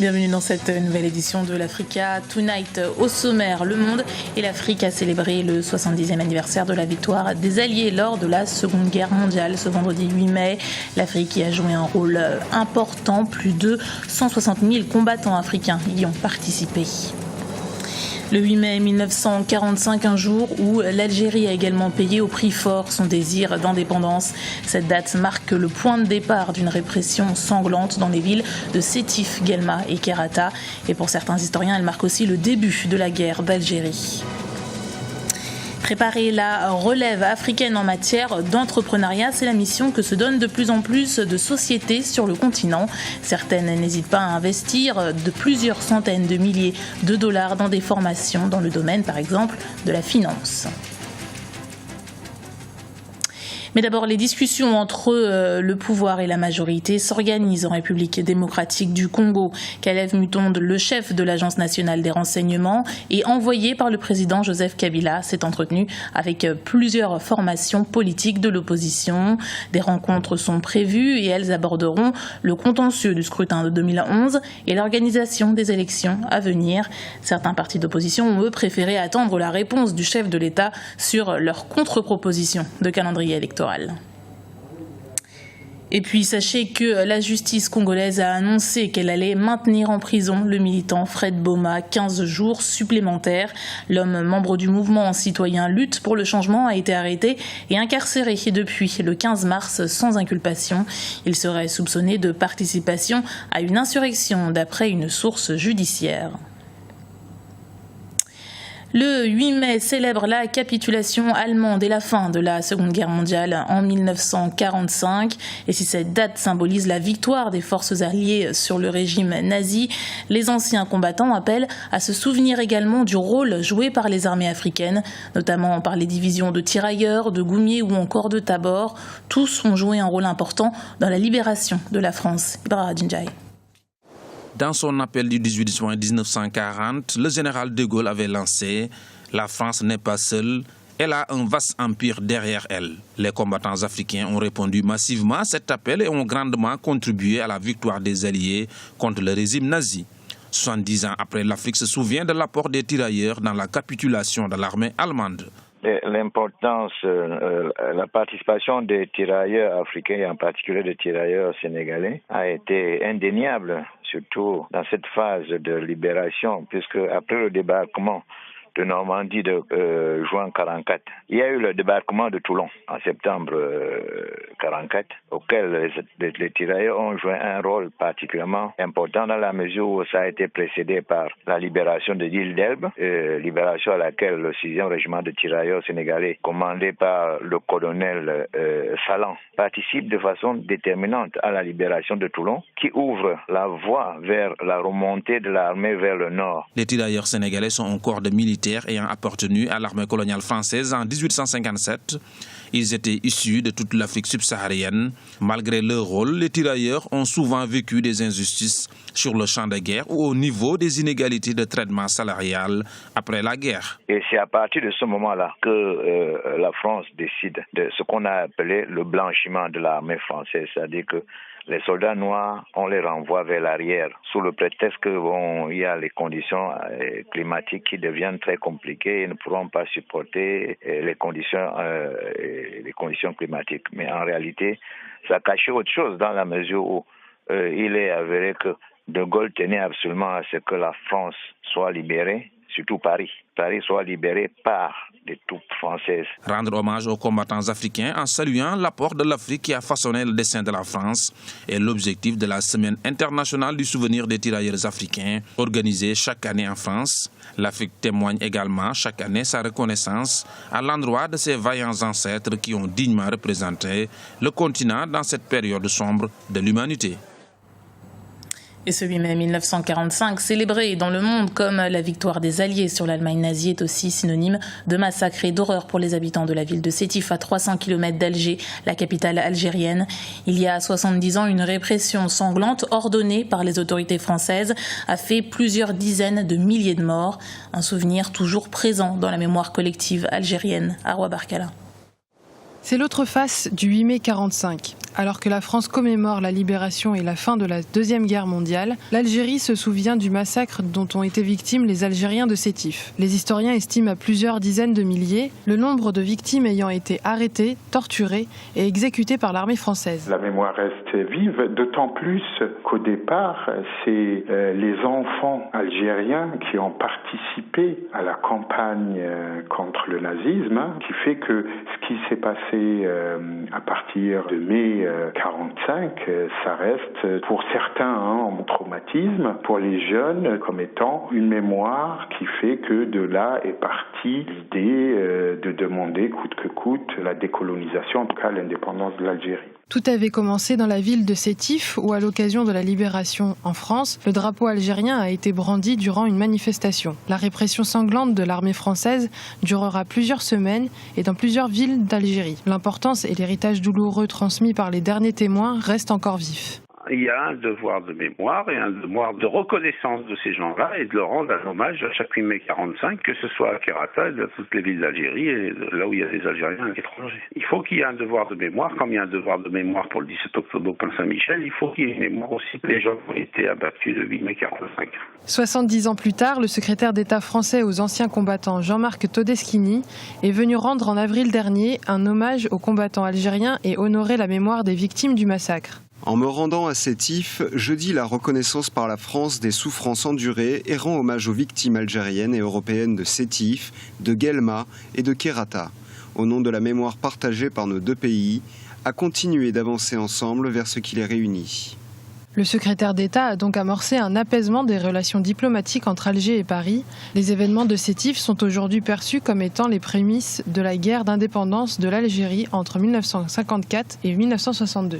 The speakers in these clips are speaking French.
Bienvenue dans cette nouvelle édition de l'Africa Tonight. Au sommaire, le monde et l'Afrique a célébré le 70e anniversaire de la victoire des Alliés lors de la Seconde Guerre mondiale ce vendredi 8 mai. L'Afrique y a joué un rôle important. Plus de 160 000 combattants africains y ont participé. Le 8 mai 1945, un jour où l'Algérie a également payé au prix fort son désir d'indépendance. Cette date marque le point de départ d'une répression sanglante dans les villes de Sétif, Guelma et Kerata. Et pour certains historiens, elle marque aussi le début de la guerre d'Algérie. Préparer la relève africaine en matière d'entrepreneuriat, c'est la mission que se donnent de plus en plus de sociétés sur le continent. Certaines n'hésitent pas à investir de plusieurs centaines de milliers de dollars dans des formations dans le domaine, par exemple, de la finance. Mais d'abord, les discussions entre le pouvoir et la majorité s'organisent en République démocratique du Congo. Kalev Mutonde, le chef de l'Agence nationale des renseignements et envoyé par le président Joseph Kabila, s'est entretenu avec plusieurs formations politiques de l'opposition. Des rencontres sont prévues et elles aborderont le contentieux du scrutin de 2011 et l'organisation des élections à venir. Certains partis d'opposition ont, eux, préféré attendre la réponse du chef de l'État sur leur contre-proposition de calendrier électoral. Et puis sachez que la justice congolaise a annoncé qu'elle allait maintenir en prison le militant Fred Boma 15 jours supplémentaires. L'homme membre du mouvement citoyen Lutte pour le changement a été arrêté et incarcéré depuis le 15 mars sans inculpation. Il serait soupçonné de participation à une insurrection d'après une source judiciaire. Le 8 mai célèbre la capitulation allemande et la fin de la Seconde Guerre mondiale en 1945. Et si cette date symbolise la victoire des forces alliées sur le régime nazi, les anciens combattants appellent à se souvenir également du rôle joué par les armées africaines, notamment par les divisions de tirailleurs, de Goumier ou encore de Tabor. Tous ont joué un rôle important dans la libération de la France. Ibra Djindjaï. Dans son appel du 18 juin 1940, le général de Gaulle avait lancé « La France n'est pas seule, elle a un vaste empire derrière elle ». Les combattants africains ont répondu massivement à cet appel et ont grandement contribué à la victoire des Alliés contre le régime nazi. 70 ans après, l'Afrique se souvient de l'apport des tirailleurs dans la capitulation de l'armée allemande. L'importance, la participation des tirailleurs africains et en particulier des tirailleurs sénégalais a été indéniable, surtout dans cette phase de libération, puisque après le débarquement de Normandie de juin 44, il y a eu le débarquement de Toulon en septembre 44, auquel les tirailleurs ont joué un rôle particulièrement important dans la mesure où ça a été précédé par la libération de l'île d'Elbe, libération à laquelle le 6e régiment de tirailleurs sénégalais, commandé par le colonel Salan, participe de façon déterminante à la libération de Toulon, qui ouvre la voie vers la remontée de l'armée vers le nord. Les tirailleurs sénégalais sont un corps de militaires ayant appartenu à l'armée coloniale française en 1857. Ils étaient issus de toute l'Afrique subsaharienne. Malgré leur rôle, les tirailleurs ont souvent vécu des injustices sur le champ de guerre ou au niveau des inégalités de traitement salarial après la guerre. Et c'est à partir de ce moment-là que la France décide de ce qu'on a appelé le blanchiment de l'armée française, c'est-à-dire que les soldats noirs, on les renvoie vers l'arrière sous le prétexte qu'il y a les conditions climatiques qui deviennent très compliquées et ne pourront pas supporter les conditions climatiques. Mais en réalité, ça cachait autre chose dans la mesure où il est avéré que De Gaulle tenait absolument à ce que la France soit libérée, surtout Paris. Paris soit libéré par des troupes françaises. Rendre hommage aux combattants africains en saluant l'apport de l'Afrique qui a façonné le destin de la France est l'objectif de la Semaine internationale du souvenir des tirailleurs africains, organisée chaque année en France. L'Afrique témoigne également chaque année sa reconnaissance à l'endroit de ses vaillants ancêtres qui ont dignement représenté le continent dans cette période sombre de l'humanité. Et ce 8 mai 1945, célébré dans le monde comme la victoire des Alliés sur l'Allemagne nazie, est aussi synonyme de massacre et d'horreur pour les habitants de la ville de Sétif, à 300 km d'Alger, la capitale algérienne. Il y a 70 ans, une répression sanglante ordonnée par les autorités françaises a fait plusieurs dizaines de milliers de morts. Un souvenir toujours présent dans la mémoire collective algérienne. Arwa Barkala. C'est l'autre face du 8 mai 45. Alors que la France commémore la libération et la fin de la Deuxième Guerre mondiale, l'Algérie se souvient du massacre dont ont été victimes les Algériens de Sétif. Les historiens estiment à plusieurs dizaines de milliers le nombre de victimes ayant été arrêtées, torturées et exécutées par l'armée française. La mémoire reste vive, d'autant plus qu'au départ, c'est les enfants algériens qui ont participé à la campagne contre le nazisme, qui fait que ce qui s'est passé à partir de mai 45, ça reste pour certains un traumatisme, pour les jeunes comme étant une mémoire qui fait que de là est partie l'idée de demander coûte que coûte la décolonisation, en tout cas l'indépendance de l'Algérie. Tout avait commencé dans la ville de Sétif où, à l'occasion de la libération en France, le drapeau algérien a été brandi durant une manifestation. La répression sanglante de l'armée française durera plusieurs semaines et dans plusieurs villes d'Algérie. L'importance et l'héritage douloureux transmis par les derniers témoins restent encore vifs. Il y a un devoir de mémoire et un devoir de reconnaissance de ces gens-là et de leur rendre un hommage à chaque 8 mai 45, que ce soit à Kerata, dans toutes les villes d'Algérie et là où il y a des Algériens étrangers. Il faut qu'il y ait un devoir de mémoire, comme il y a un devoir de mémoire pour le 17 octobre au Pont-Saint-Michel, il faut qu'il y ait une mémoire aussi pour les gens qui ont été abattus le 8 mai 45. 70 ans plus tard, le secrétaire d'État français aux anciens combattants Jean-Marc Todeschini est venu rendre en avril dernier un hommage aux combattants algériens et honorer la mémoire des victimes du massacre. En me rendant à Sétif, je dis la reconnaissance par la France des souffrances endurées et rends hommage aux victimes algériennes et européennes de Sétif, de Guelma et de Kerata. Au nom de la mémoire partagée par nos deux pays, à continuer d'avancer ensemble vers ce qui les réunit. Le secrétaire d'État a donc amorcé un apaisement des relations diplomatiques entre Alger et Paris. Les événements de Sétif sont aujourd'hui perçus comme étant les prémices de la guerre d'indépendance de l'Algérie entre 1954 et 1962.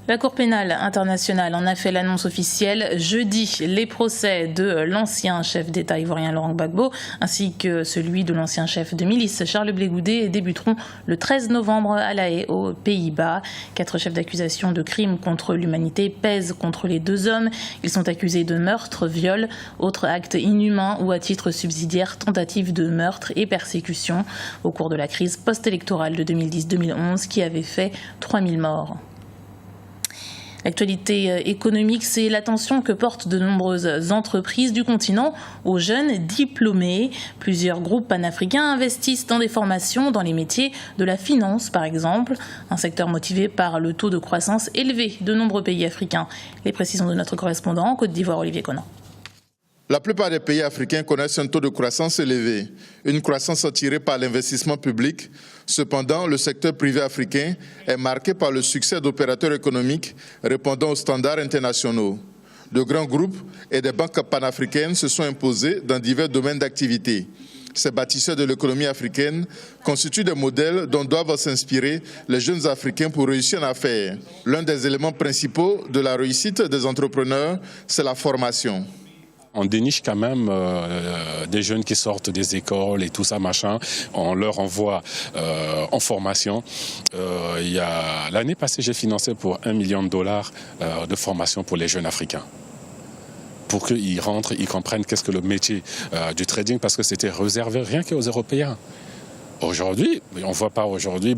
La Cour pénale internationale en a fait l'annonce officielle jeudi. Les procès de l'ancien chef d'État ivoirien Laurent Gbagbo ainsi que celui de l'ancien chef de milice Charles Blé Goudé débuteront le 13 novembre à La Haye, aux Pays-Bas. 4 chefs d'accusation de crimes contre l'humanité pèsent contre les 2 hommes. Ils sont accusés de meurtre, viol, autres actes inhumains ou à titre subsidiaire, tentative de meurtre et persécution au cours de la crise post-électorale de 2010-2011 qui avait fait 3000 morts. L'actualité économique, c'est l'attention que portent de nombreuses entreprises du continent aux jeunes diplômés. Plusieurs groupes panafricains investissent dans des formations dans les métiers de la finance, par exemple, un secteur motivé par le taux de croissance élevé de nombreux pays africains. Les précisions de notre correspondant en Côte d'Ivoire, Olivier Conan. La plupart des pays africains connaissent un taux de croissance élevé, une croissance attirée par l'investissement public. Cependant, le secteur privé africain est marqué par le succès d'opérateurs économiques répondant aux standards internationaux. De grands groupes et des banques panafricaines se sont imposés dans divers domaines d'activité. Ces bâtisseurs de l'économie africaine constituent des modèles dont doivent s'inspirer les jeunes Africains pour réussir en affaires. L'un des éléments principaux de la réussite des entrepreneurs, c'est la formation. On déniche quand même des jeunes qui sortent des écoles et tout ça, machin. On leur envoie en formation. L'année passée, j'ai financé pour $1 million de formation pour les jeunes africains. Pour qu'ils rentrent, ils comprennent qu'est-ce que le métier du trading, parce que c'était réservé rien qu'aux Européens. Aujourd'hui, on ne voit pas aujourd'hui,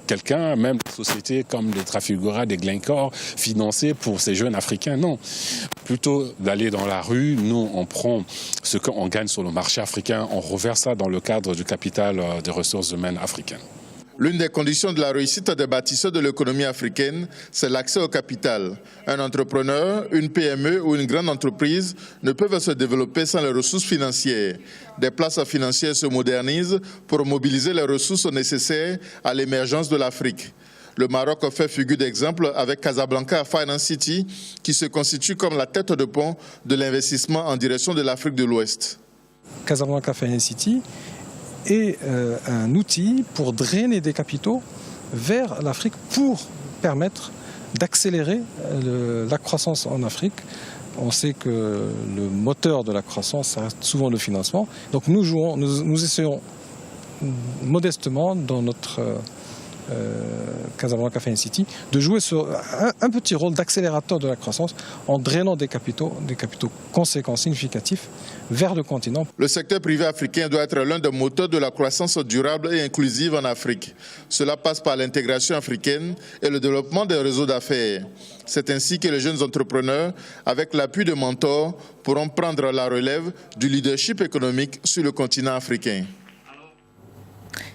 quelqu'un, même des sociétés comme les Trafigura, des Glencore, financées pour ces jeunes Africains, non. Plutôt d'aller dans la rue, nous, on prend ce qu'on gagne sur le marché africain, on reverse ça dans le cadre du capital des ressources humaines africaines. L'une des conditions de la réussite des bâtisseurs de l'économie africaine, c'est l'accès au capital. Un entrepreneur, une PME ou une grande entreprise ne peuvent se développer sans les ressources financières. Des places financières se modernisent pour mobiliser les ressources nécessaires à l'émergence de l'Afrique. Le Maroc fait figure d'exemple avec Casablanca Finance City, qui se constitue comme la tête de pont de l'investissement en direction de l'Afrique de l'Ouest. Casablanca Finance City est un outil pour drainer des capitaux vers l'Afrique pour permettre d'accélérer la croissance en Afrique. On sait que le moteur de la croissance, ça reste souvent le financement. Donc nous essayons modestement dans notre Casablanca Fin City, de jouer sur un petit rôle d'accélérateur de la croissance en drainant des capitaux conséquents, significatifs, vers le continent. Le secteur privé africain doit être l'un des moteurs de la croissance durable et inclusive en Afrique. Cela passe par l'intégration africaine et le développement des réseaux d'affaires. C'est ainsi que les jeunes entrepreneurs, avec l'appui de mentors, pourront prendre la relève du leadership économique sur le continent africain.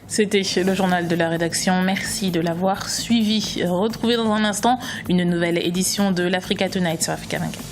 C'était le journal de la rédaction. Merci de l'avoir suivi. Retrouvez dans un instant une nouvelle édition de l'Africa Tonight sur Africa 24.